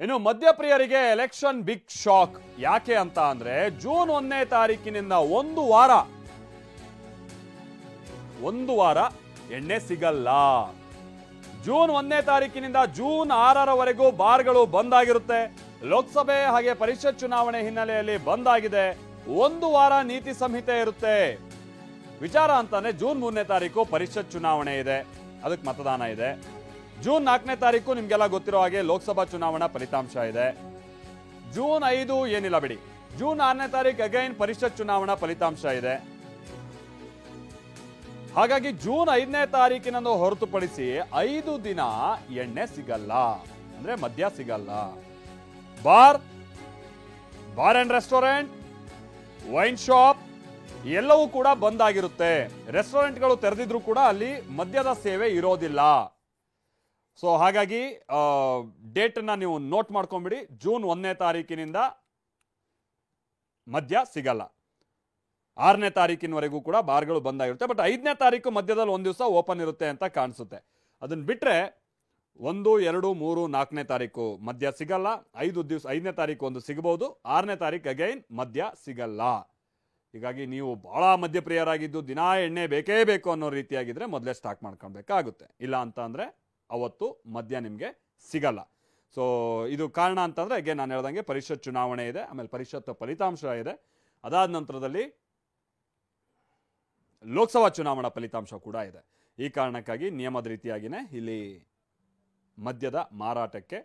ಇನ್ನು ಮದ್ಯಪ್ರಿಯರಿಗೆ election big shock. ಯಾಕೆ ಅಂತ ಅಂದ್ರೆ ಜೂನ್ 1ನೇ ತಾರೀಕಿನಿಂದ ಒಂದು ವಾರ ಎಣ್ಣೆ ಸಿಗಲ್ಲ. ಜೂನ್ 1ನೇ ತಾರೀಕಿನಿಂದ ಜೂನ್ 6ರವರೆಗೂ ಬಾರ್ಗಳು ಬಂದ್ ಆಗಿರುತ್ತೆ. ಲೋಕಸಭೆ ಹಾಗೆ ಪರಿಷತ್ ಚುನಾವಣೆ ಹಿನ್ನೆಲೆಯಲ್ಲಿ ಬಂದ್ ಆಗಿದೆ. ಒಂದು ವಾರ ನೀತಿ ಸಂಹಿತೆ ಇರುತ್ತೆ. ವಿಚಾರ ಅಂತಂದ್ರೆ ಜೂನ್ 3ನೇ ತಾರೀಕು ಪರಿಷತ್ ಚುನಾವಣೆ ಇದೆ, ಅದಕ್ಕೆ ಮತದಾನ ಇದೆ. ಜೂನ್ 4ನೇ ತಾರೀಕು ನಿಮ್ಗೆಲ್ಲ ಗೊತ್ತಿರೋ ಹಾಗೆ ಲೋಕಸಭಾ ಚುನಾವಣಾ ಫಲಿತಾಂಶ ಇದೆ. ಜೂನ್ 5 ಏನಿಲ್ಲ ಬಿಡಿ. ಜೂನ್ 6ನೇ ತಾರೀಕು ಅಗೈನ್ ಪರಿಷತ್ ಚುನಾವಣಾ ಫಲಿತಾಂಶ ಇದೆ. ಹಾಗಾಗಿ ಜೂನ್ 5ನೇ ತಾರೀಕಿನಂದು ಹೊರತುಪಡಿಸಿ 5 ದಿನ ಎಣ್ಣೆ ಸಿಗಲ್ಲ, ಅಂದ್ರೆ ಮದ್ಯ ಸಿಗಲ್ಲ. Bar and restaurant, wine shop ಎಲ್ಲವೂ ಕೂಡ ಬಂದ್ ಆಗಿರುತ್ತೆ. ರೆಸ್ಟೋರೆಂಟ್ಗಳು ತೆರೆದಿದ್ರು ಕೂಡ ಅಲ್ಲಿ ಮದ್ಯದ ಸೇವೆ ಇರೋದಿಲ್ಲ. ಸೊ ಹಾಗಾಗಿ ಡೇಟ್ ಅನ್ನ ನೀವು ನೋಟ್ ಮಾಡ್ಕೊಂಡ್ಬಿಡಿ. ಜೂನ್ 1ನೇ ತಾರೀಕಿನಿಂದ ಮದ್ಯ ಸಿಗಲ್ಲ. 6ನೇ ತಾರೀಕಿನವರೆಗೂ ಕೂಡ ಬಾರ್ಗಳು ಬಂದಾಗಿರುತ್ತೆ. ಬಟ್ 5ನೇ ತಾರೀಕು ಮಧ್ಯದಲ್ಲಿ ಒಂದು ದಿವಸ ಓಪನ್ ಇರುತ್ತೆ ಅಂತ ಕಾಣಿಸುತ್ತೆ. ಅದನ್ನ ಬಿಟ್ರೆ 1, 2, 3, 4ನೇ ತಾರೀಕು ಮದ್ಯ ಸಿಗಲ್ಲ. 5ನೇ ತಾರೀಕು ಒಂದು ಸಿಗಬಹುದು. 6ನೇ ತಾರೀಕು ಅಗೈನ್ ಮದ್ಯ ಸಿಗಲ್ಲ. ಹೀಗಾಗಿ ನೀವು ಬಹಳ ಮದ್ಯಪ್ರಿಯರಾಗಿದ್ದು ದಿನಾ ಎಣ್ಣೆ ಬೇಕೇ ಬೇಕು ಅನ್ನೋ ರೀತಿಯಾಗಿದ್ರೆ ಮೊದಲೇ ಸ್ಟಾಕ್ ಮಾಡ್ಕೊಳ್ಬೇಕಾಗುತ್ತೆ. ಇಲ್ಲ ಅಂತ ಅಂದ್ರೆ ಅವತ್ತು ಮದ್ಯ ನಿಮಗೆ ಸಿಗಲ್ಲ. ಸೊ ಇದು ಕಾರಣ ಅಂತಂದ್ರೆ ಹಾಗೆ ನಾನು ಹೇಳ್ದಂಗೆ ಪರಿಷತ್ ಚುನಾವಣೆ ಇದೆ, ಆಮೇಲೆ ಪರಿಷತ್ ಫಲಿತಾಂಶ ಇದೆ. ಅದಾದ ನಂತರದಲ್ಲಿ ಲೋಕಸಭಾ ಚುನಾವಣಾ ಫಲಿತಾಂಶ ಕೂಡ ಇದೆ. ಈ ಕಾರಣಕ್ಕಾಗಿ ನಿಯಮದ ರೀತಿಯಾಗಿನೇ ಇಲ್ಲಿ ಮದ್ಯದ ಮಾರಾಟಕ್ಕೆ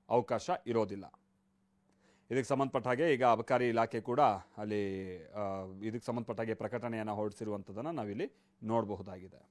ಅವಕಾಶ ಇರೋದಿಲ್ಲ. ಇದಕ್ಕೆ ಸಂಬಂಧಪಟ್ಟ ಹಾಗೆ ಈಗ ಅಬಕಾರಿ ಇಲಾಖೆ ಕೂಡ ಅಲ್ಲಿ ಇದಕ್ಕೆ ಸಂಬಂಧಪಟ್ಟ ಹಾಗೆ ಪ್ರಕಟಣೆಯನ್ನು ಹೊರಡಿಸಿರುವಂಥದ್ದನ್ನು ನಾವಿಲ್ಲಿ ನೋಡಬಹುದಾಗಿದೆ.